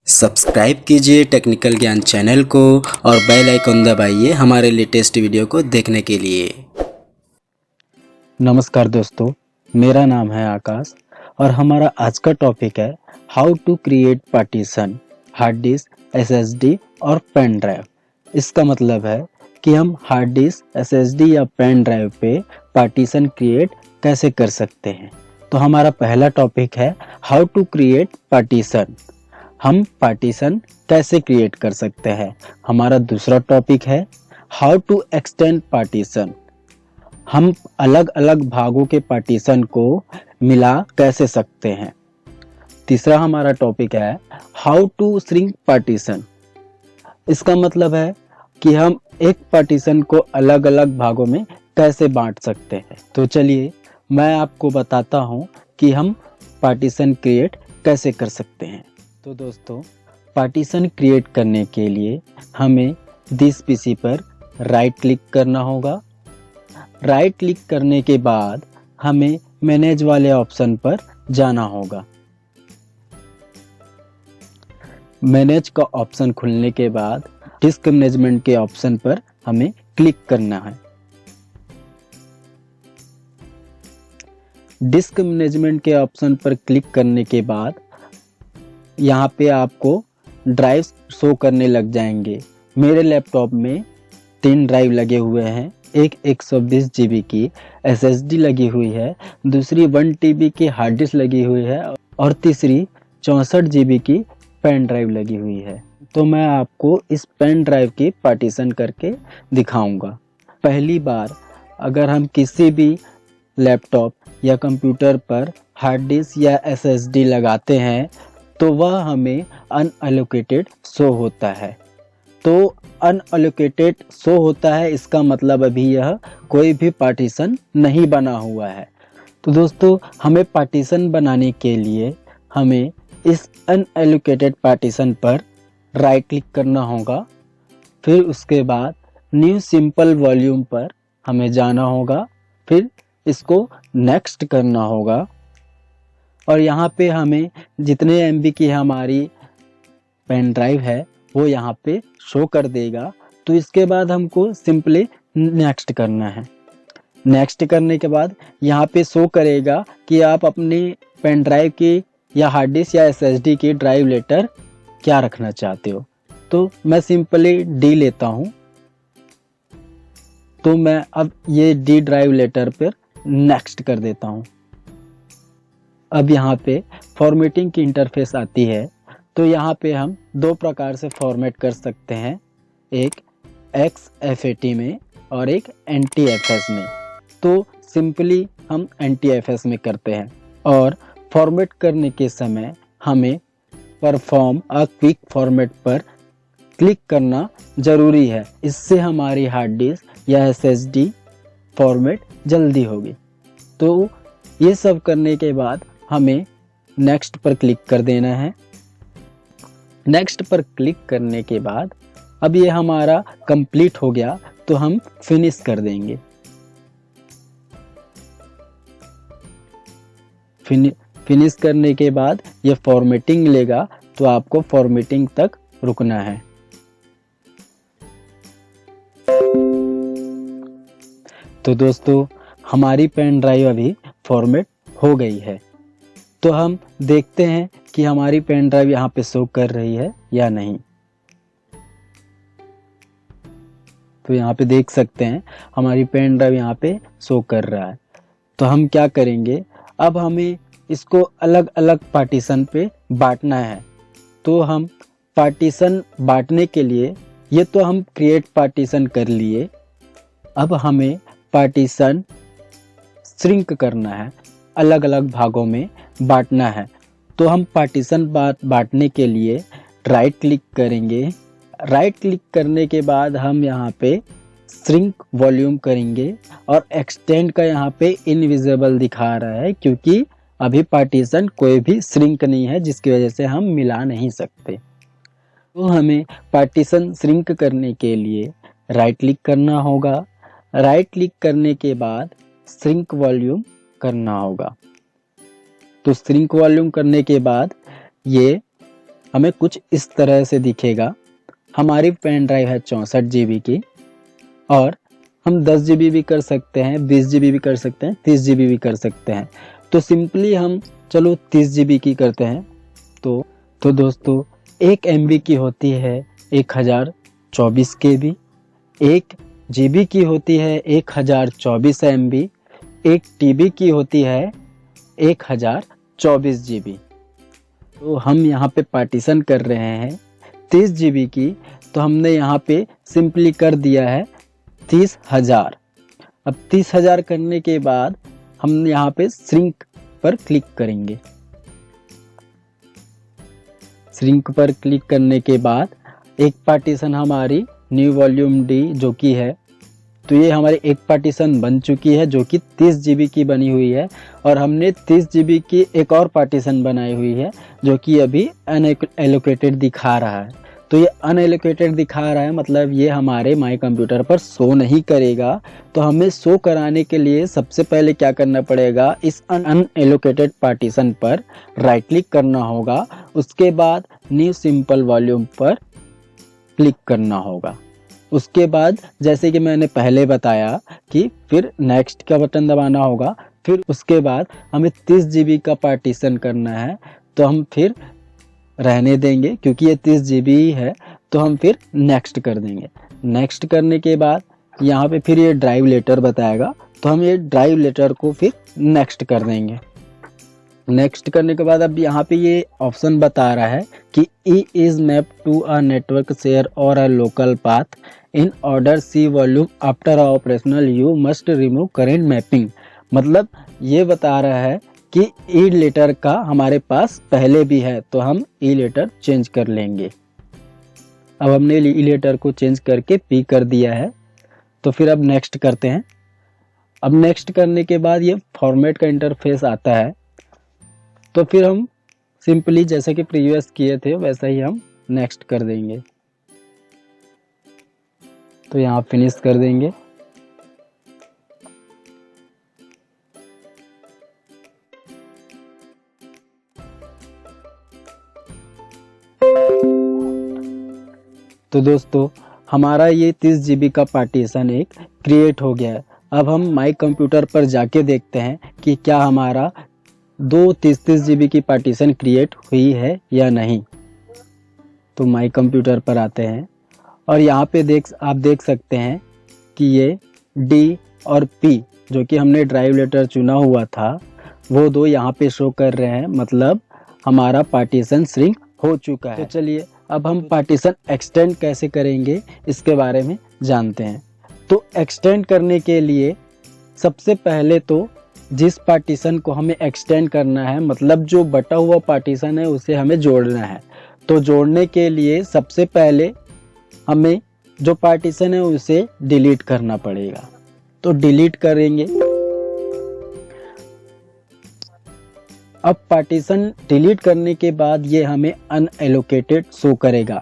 Subscribe कीजिए technical ज्ञान channel को और बेल आइकन दबाइए हमारे लेटेस्ट वीडियो को देखने के लिए। नमस्कार दोस्तों, मेरा नाम है आकाश और हमारा आज का टॉपिक है how to create partition hard disk, SSD और पेन ड्राइव। इसका मतलब है कि हम हार्ड डिस्क, एसएसडी या पेन ड्राइव पे पार्टीशन क्रिएट कैसे कर सकते हैं। तो हमारा पहला टॉपिक है हाउ टू क्रिएट पार्टीशन। हम पार्टीशन कैसे क्रिएट कर सकते हैं। हमारा दूसरा टॉपिक है हाउ टू एक्सटेंड पार्टीशन। हम अलग अलग भागों के पार्टीशन को मिला कैसे सकते हैं। तीसरा हमारा टॉपिक है हाउ टू श्रिंक पार्टीशन। इसका मतलब है कि हम एक पार्टीशन को अलग अलग भागों में कैसे बांट सकते हैं। तो चलिए मैं आपको बताता हूँ कि हम पार्टीशन क्रिएट कैसे कर सकते हैं। तो दोस्तों, पार्टीशन क्रिएट करने के लिए हमें दिस पीसी पर राइट क्लिक करना होगा। राइट क्लिक करने के बाद हमें मैनेज वाले ऑप्शन पर जाना होगा। मैनेज का ऑप्शन खुलने के बाद डिस्क मैनेजमेंट के ऑप्शन पर हमें क्लिक करना है। डिस्क मैनेजमेंट के ऑप्शन पर क्लिक करने के बाद यहाँ पे आपको ड्राइव शो करने लग जाएंगे। मेरे लैपटॉप में 3 ड्राइव लगे हुए हैं। एक 120 GB की SSD लगी हुई है, दूसरी 1 TB की हार्ड डिस्क लगी हुई है और तीसरी 64 GB की पेन ड्राइव लगी हुई है। तो मैं आपको इस पेन ड्राइव की पार्टीशन करके दिखाऊंगा। पहली बार अगर हम किसी भी लैपटॉप या कंप्यूटर पर हार्ड डिस्क या SSD लगाते हैं तो वह हमें अनएलोकेटेड शो होता है। तो अनएलोकेटेड शो होता है, इसका मतलब अभी यह कोई भी पार्टीशन नहीं बना हुआ है। तो दोस्तों, हमें पार्टीशन बनाने के लिए हमें इस अनएलोकेटेड पार्टीशन पर राइट क्लिक करना होगा। फिर उसके बाद न्यू सिंपल वॉल्यूम पर हमें जाना होगा। फिर इसको नेक्स्ट करना होगा और यहाँ पे हमें जितने MB की हमारी पेन ड्राइव है वो यहाँ पे शो कर देगा। तो इसके बाद हमको सिंपली नेक्स्ट करना है। नेक्स्ट करने के बाद यहाँ पे शो करेगा कि आप अपनी पेन ड्राइव की या हार्ड डिस्क या SSD की ड्राइव लेटर क्या रखना चाहते हो। तो मैं सिंपली D लेता हूँ। तो मैं अब ये D ड्राइव लेटर पर नेक्स्ट कर देता हूँ। अब यहाँ पे फॉर्मेटिंग की इंटरफेस आती है। तो यहाँ पे हम 2 प्रकार से फॉर्मेट कर सकते हैं, एक XFAT में और एक NTFS में। तो सिंपली हम NTFS में करते हैं और फॉर्मेट करने के समय हमें परफॉर्म अ क्विक फॉर्मेट पर क्लिक करना ज़रूरी है। इससे हमारी हार्ड डिस्क या SSD फॉर्मेट जल्दी होगी। तो ये सब करने के बाद हमें नेक्स्ट पर क्लिक कर देना है। नेक्स्ट पर क्लिक करने के बाद अब ये हमारा कंप्लीट हो गया तो हम फिनिश कर देंगे। फिनिश करने के बाद ये फॉर्मेटिंग लेगा, तो आपको फॉर्मेटिंग तक रुकना है। तो दोस्तों, हमारी पेन ड्राइव अभी फॉर्मेट हो गई है। तो हम देखते हैं कि हमारी पेन ड्राइव यहाँ पे शो कर रही है या नहीं। तो यहाँ पे देख सकते हैं हमारी पेन ड्राइव यहाँ पे शो कर रहा है। तो हम क्या करेंगे, अब हमें इसको अलग अलग पार्टीशन पे बांटना है। तो हम पार्टीशन बांटने के लिए, ये तो हम क्रिएट पार्टीशन कर लिए। अब हमें पार्टीशन श्रिंक करना है, अलग अलग भागों में बांटना है। तो हम पार्टीशन बांटने के लिए राइट क्लिक करेंगे। राइट क्लिक करने के बाद हम यहाँ पे श्रिंक वॉल्यूम करेंगे और एक्सटेंड का यहाँ पे इनविजिबल दिखा रहा है क्योंकि अभी पार्टीशन कोई भी श्रिंक नहीं है, जिसकी वजह से हम मिला नहीं सकते। तो हमें पार्टीशन श्रिंक करने के लिए राइट क्लिक करना होगा। राइट क्लिक करने के बाद श्रिंक वॉल्यूम करना होगा। तो श्रिंक वॉल्यूम करने के बाद ये हमें कुछ इस तरह से दिखेगा। हमारी पेन ड्राइव है 64 GB की और हम 10 GB भी कर सकते हैं, 20 GB भी कर सकते हैं, 30 GB भी कर सकते हैं। तो सिंपली हम चलो 30 GB की करते हैं। तो दोस्तों 1 MB की होती है 1024 KB, 1 GB की होती है 1024 MB, 1 TB की होती है 1024 GB। तो हम यहाँ पे पार्टीशन कर रहे हैं 30 GB की, तो हमने यहाँ पे सिंपली कर दिया है 30,000। अब 30,000 करने के बाद हम यहाँ पे श्रिंक पर क्लिक करेंगे। श्रिंक पर क्लिक करने के बाद एक पार्टीशन हमारी न्यू वॉल्यूम डी जो कि है, तो ये हमारी एक पार्टीशन बन चुकी है जो कि 30 GB की बनी हुई है। और हमने 30 GB की एक और पार्टीशन बनाई हुई है जो कि अभी अनएलोकेटेड दिखा रहा है। तो ये अनएलोकेटेड दिखा रहा है, मतलब ये हमारे माई कंप्यूटर पर शो नहीं करेगा। तो हमें शो कराने के लिए सबसे पहले क्या करना पड़ेगा, इस अनएलोकेटेड पार्टीशन पर राइट क्लिक करना होगा। उसके बाद न्यू सिंपल वॉल्यूम पर क्लिक करना होगा। उसके बाद जैसे कि मैंने पहले बताया कि फिर नेक्स्ट का बटन दबाना होगा। फिर उसके बाद हमें 30 GB का पार्टीशन करना है, तो हम फिर रहने देंगे क्योंकि ये 30 GB ही है, तो हम फिर नेक्स्ट कर देंगे। नेक्स्ट करने के बाद यहाँ पे फिर ये ड्राइव लेटर बताएगा, तो हम ये ड्राइव लेटर को फिर नेक्स्ट कर देंगे। नेक्स्ट करने के बाद अब यहाँ पे ये ऑप्शन बता रहा है कि E is map to a network share और a local path in order C volume after operational you must remove current mapping. मतलब ये बता रहा है कि ई लेटर का हमारे पास पहले भी है, तो हम ई लेटर चेंज कर लेंगे। अब हमने ई लेटर को चेंज करके पी कर दिया है, तो फिर अब नेक्स्ट करते हैं। अब नेक्स्ट करने के बाद ये फॉर्मेट का इंटरफेस आता है, तो फिर हम सिंपली जैसे कि प्रीवियस किए थे वैसा ही हम नेक्स्ट कर देंगे। तो यहाँ फिनिश कर देंगे। तो दोस्तों हमारा ये 30 GB का पार्टीशन एक क्रिएट हो गया है। अब हम माई कंप्यूटर पर जाके देखते हैं कि क्या हमारा 2 30 GB की पार्टीशन क्रिएट हुई है या नहीं। तो माई कंप्यूटर पर आते हैं और यहाँ पे आप देख सकते हैं कि ये डी और पी जो कि हमने ड्राइव लेटर चुना हुआ था वो दो यहाँ पे शो कर रहे हैं, मतलब हमारा पार्टीशन श्रिंक हो चुका है। तो चलिए अब हम पार्टीशन एक्सटेंड कैसे करेंगे इसके बारे में जानते हैं। तो एक्सटेंड करने के लिए सबसे पहले तो जिस पार्टीशन को हमें एक्सटेंड करना है, मतलब जो बटा हुआ पार्टीशन है उसे हमें जोड़ना है। तो जोड़ने के लिए सबसे पहले हमें जो पार्टीशन है उसे डिलीट करना पड़ेगा। तो डिलीट करेंगे। अब पार्टीशन डिलीट करने के बाद ये हमें अनएलोकेटेड शो करेगा।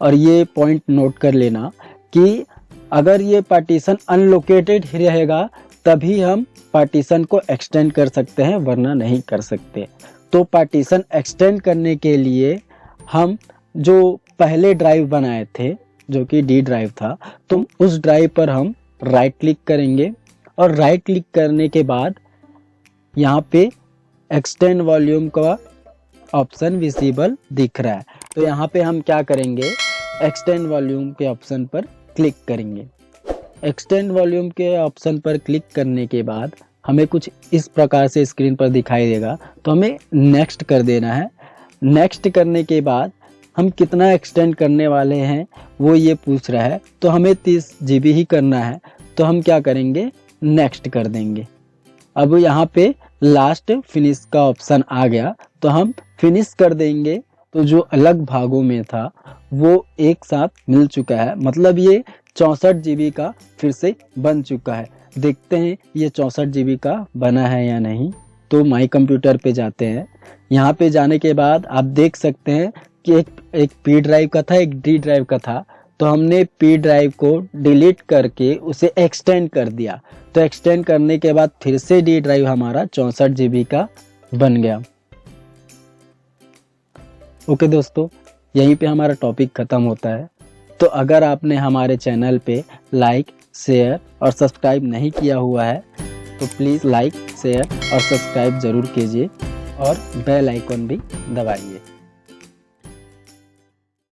और ये पॉइंट नोट कर लेना कि अगर ये पार्टीशन अनलोकेटेड ही रहेगा तभी हम पार्टीशन को एक्सटेंड कर सकते हैं, वरना नहीं कर सकते। तो पार्टीशन एक्सटेंड करने के लिए हम जो पहले ड्राइव बनाए थे जो कि डी ड्राइव था, तो उस ड्राइव पर हम राइट क्लिक करेंगे और राइट क्लिक करने के बाद यहाँ पे एक्सटेंड वॉल्यूम का ऑप्शन विजिबल दिख रहा है। तो यहाँ पे हम क्या करेंगे, एक्सटेंड वॉल्यूम के ऑप्शन पर क्लिक करेंगे। एक्सटेंड वॉल्यूम के ऑप्शन पर क्लिक करने के बाद हमें कुछ इस प्रकार से स्क्रीन पर दिखाई देगा, तो हमें नेक्स्ट कर देना है। नेक्स्ट करने के बाद हम कितना एक्सटेंड करने वाले हैं वो ये पूछ रहा है, तो हमें 30 GB ही करना है, तो हम क्या करेंगे, नेक्स्ट कर देंगे। अब यहाँ पे लास्ट फिनिश का ऑप्शन आ गया, तो हम फिनिश कर देंगे। तो जो अलग भागों में था वो एक साथ मिल चुका है, मतलब ये 64 GB का फिर से बन चुका है। देखते हैं ये 64 GB का बना है या नहीं। तो माई कंप्यूटर पे जाते हैं। यहाँ पे जाने के बाद आप देख सकते हैं कि एक पी ड्राइव का था, एक डी ड्राइव का था। तो हमने पी ड्राइव को डिलीट करके उसे एक्सटेंड कर दिया। तो एक्सटेंड करने के बाद फिर से डी ड्राइव हमारा 64 GB का बन गया। ओके दोस्तों, यहीं पे हमारा टॉपिक ख़त्म होता है। तो अगर आपने हमारे चैनल पे लाइक, शेयर और सब्सक्राइब नहीं किया हुआ है तो प्लीज़ लाइक, शेयर और सब्सक्राइब ज़रूर कीजिए और बेल आइकन भी दबाइए।